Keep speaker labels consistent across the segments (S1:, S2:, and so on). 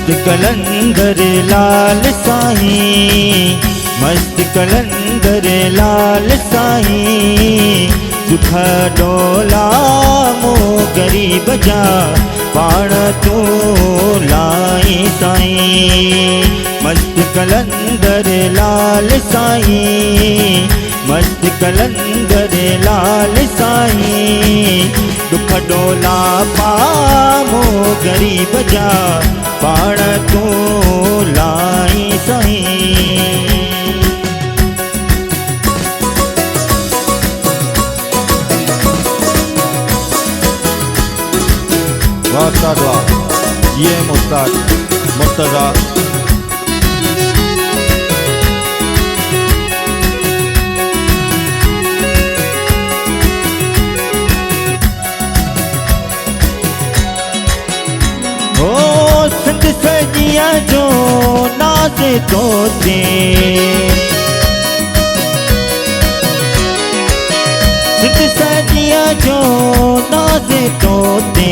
S1: मस्त कलंदर लाल साईं, मस्त कलंदर लाल साईं। दुख डोला मो गरीब जा पाण तू लाई साईं। मस्त कलंदर लाल साईं, मस्त कलंदर लाल साईं। दुख डोला पामो गरीब जा पाण तू लाई साईं।
S2: वाह उस्ताद वाह, ये उस्ताद मुर्तजा।
S1: सिंध सजिया जो नाज तोते, सिंध सजिया जो नाज तोते।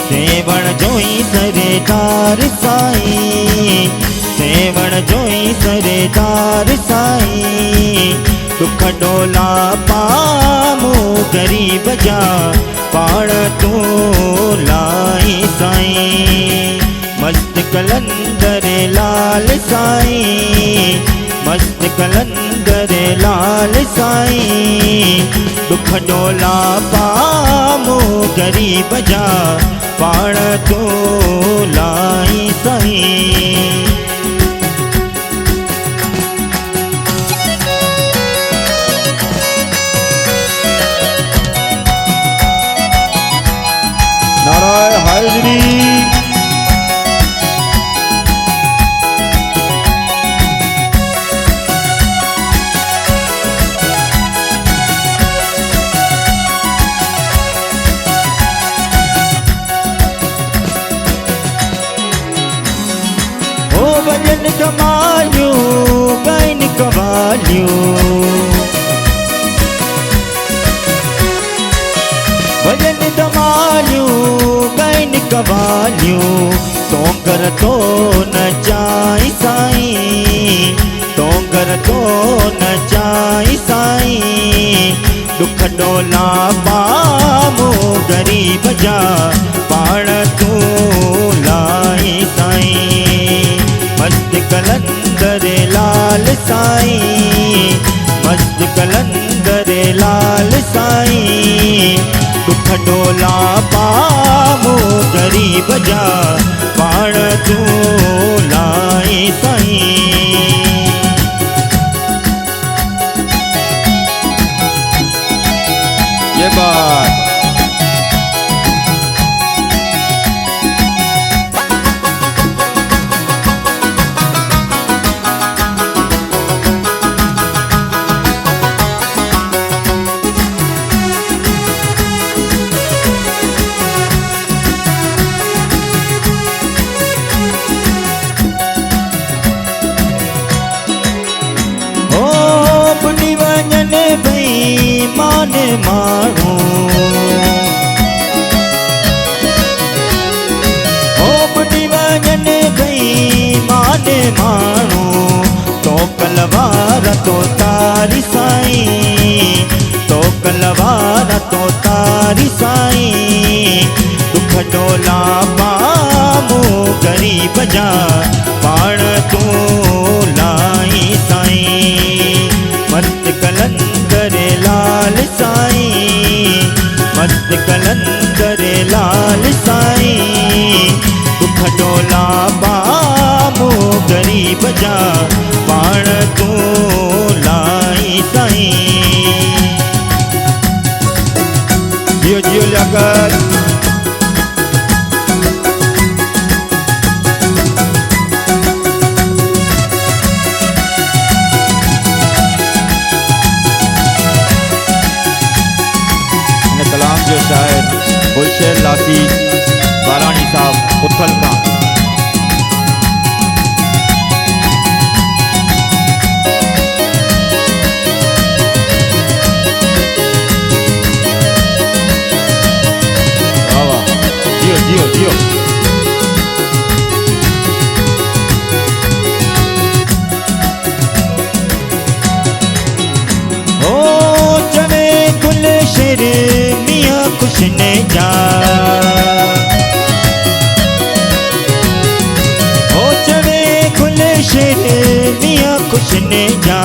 S1: सेवण जोई सरेदार साईं, सेवण जोई सरेदार साईं। दुख डोला पामो गरीब जा पाण तू लाई साईं। मस्त कलंदर लाल साईं, मस्त कलंदर लाल साईं। दुख डोला पामो गरीब जा पाण तू लाई साईं।
S2: नाराय हाजरी।
S1: भजन कमालियो गाइन कवालियो, भजन कमालियो गाइन कवालियो। तोंगर तो नचाई साईं, तोंगर तो नचाई साईं। दुख डोला पामो गरीब जा पाण तू लाई साईं। मस्त कलंदर लाल साईं, मस्त कलंदर लाल साईं। दुख डोला पामो गरीब जा पाण तू लाई साईं।
S2: ये बात
S1: मान माण्हू, हो बुॾी वञनि बेईमान माण्हू। तो कलवार तो तारी साईं, तो कलवार तो तारी साईं। दुख डोला पामो गरीब जा पाण तू लाई साईं। मस्त कलंदर लाल साईं, मस्त कलंदर लाल साईं। दुख डोला पामो गरीब जा पाण तू लाई साईं।
S2: जियो जियो लियाकत। कलाम जो शायर गुलशेर लासी बालानी साहब उथल का। जियो जियो जियो।
S1: ने जा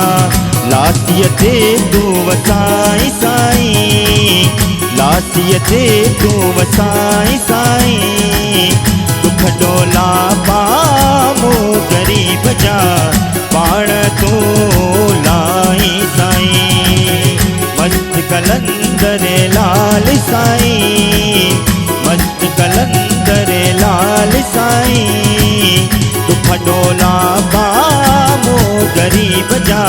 S1: लासीअ ते तूं वसाई साईं लासीअ ते तूं वसाई साईं दुख डोला पामो गरीब जा पाण तूं लाई साईं मस्त कलंदर लाल साईं मस्त कलंदर लाल साईं दुख डोला पामो गरीब जा